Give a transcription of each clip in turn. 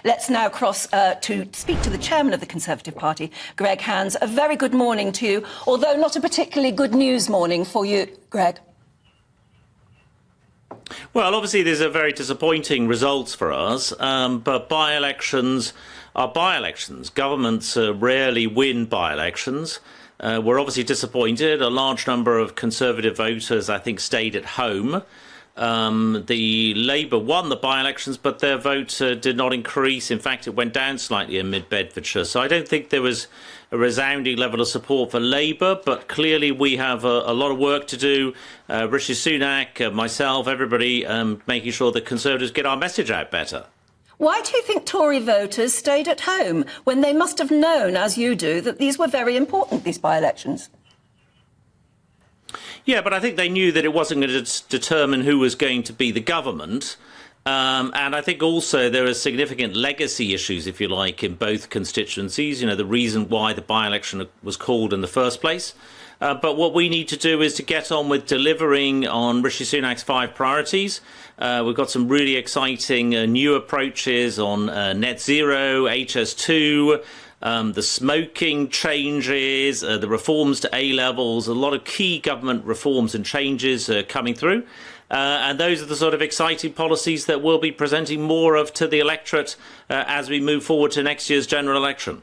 Let's now cross to speak to the chairman of the Conservative Party, Greg Hands. A very good morning to you, although not a particularly good news morning for you, Greg. Well, obviously, these are very disappointing results for us, but by-elections are by-elections. Governments rarely win by-elections. We're obviously disappointed. A large number of Conservative voters, I think, stayed at home. The Labour won the by-elections, but their vote did not increase. In fact, it went down slightly in Mid Bedfordshire. So I don't think there was a resounding level of support for Labour, but clearly we have a lot of work to do. Rishi Sunak, myself, everybody, making sure that Conservatives get our message out better. Why do you think Tory voters stayed at home when they must have known, as you do, that these were very important, these by-elections? Yeah, but I think they knew that it wasn't going to determine who was going to be the government. And I think also there are significant legacy issues, if you like, in both constituencies. You know, the reason why the by-election was called in the first place. But what we need to do is to get on with delivering on Rishi Sunak's 5 priorities. We've got some really exciting new approaches on net zero, HS2, the smoking changes, the reforms to A-levels, a lot of key government reforms and changes coming through. And those are the sort of exciting policies that we'll be presenting more of to the electorate as we move forward to next year's general election.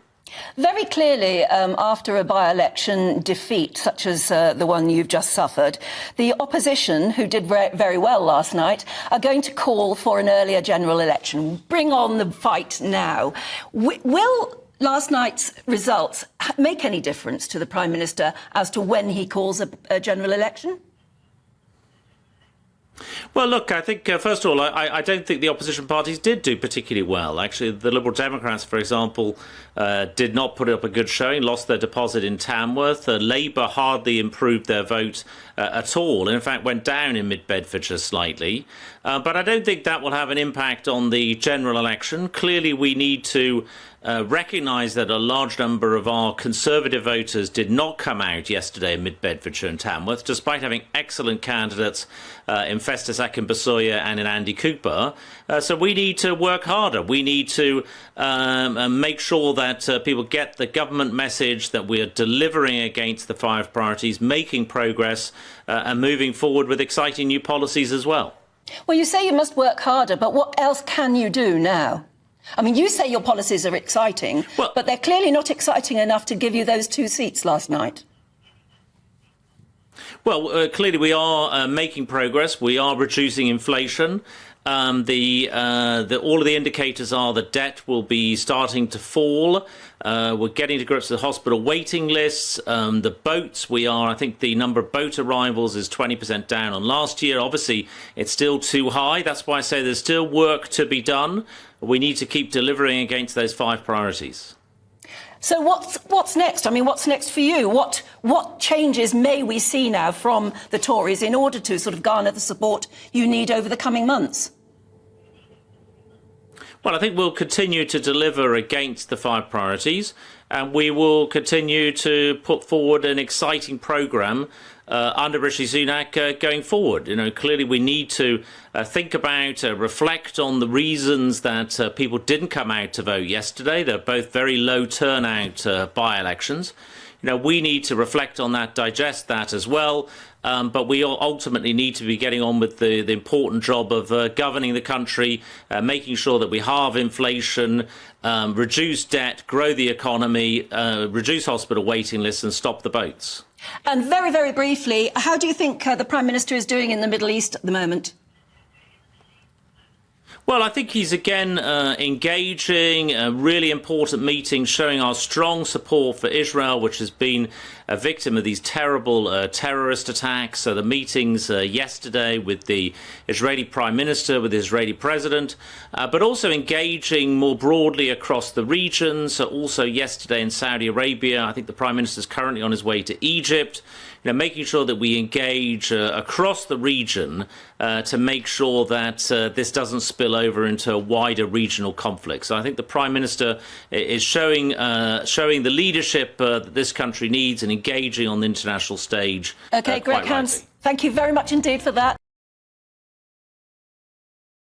Very clearly, after a by-election defeat, such as the one you've just suffered, the opposition, who did very well last night, are going to call for an earlier general election. Bring on the fight now. Will last night's results make any difference to the Prime Minister as to when he calls a general election? Well, look, I think, first of all, I don't think the opposition parties did do particularly well. Actually, the Liberal Democrats, for example, did not put up a good showing, lost their deposit in Tamworth. Labour hardly improved their vote at all, and in fact went down in Mid Bedfordshire slightly. But I don't think that will have an impact on the general election. Clearly, we need to recognise that a large number of our Conservative voters did not come out yesterday in Mid Bedfordshire and Tamworth, despite having excellent candidates in Festus Akinbusoya and in Andy Cooper. So we need to work harder. We need to make sure that people get the government message that we are delivering against the 5 priorities, making progress and moving forward with exciting new policies as well. Well, you say you must work harder, but what else can you do now? I mean, you say your policies are exciting, but they're clearly not exciting enough to give you those 2 seats last night. Well, clearly we are making progress. We are reducing inflation. All of the indicators are that debt will be starting to fall. We're getting to grips with hospital waiting lists. The boats, I think the number of boat arrivals is 20% down on last year. Obviously, it's still too high. That's why I say there's still work to be done. We need to keep delivering against those 5 priorities. So what's next? I mean, what's next for you? What changes may we see now from the Tories in order to sort of garner the support you need over the coming months? Well, I think we'll continue to deliver against the 5 priorities, and we will continue to put forward an exciting programme under Rishi Sunak going forward. You know, clearly we need to think about, reflect on the reasons that people didn't come out to vote yesterday. They're both very low turnout by-elections. You know, we need to reflect on that, digest that as well. But we ultimately need to be getting on with the important job of governing the country, making sure that we halve inflation, reduce debt, grow the economy, reduce hospital waiting lists and stop the boats. And very, very briefly, how do you think the Prime Minister is doing in the Middle East at the moment? Well, I think he's again engaging a really important meeting, showing our strong support for Israel, which has been a victim of these terrible terrorist attacks. So the meetings yesterday with the Israeli Prime Minister, with the Israeli President, but also engaging more broadly across the region. So also yesterday in Saudi Arabia, I think the Prime Minister is currently on his way to Egypt. You know, making sure that we engage across the region to make sure that this doesn't spill over into a wider regional conflict. So I think the Prime Minister is showing the leadership that this country needs and engaging on the international stage. OK, Greg Hands, thank you very much indeed for that.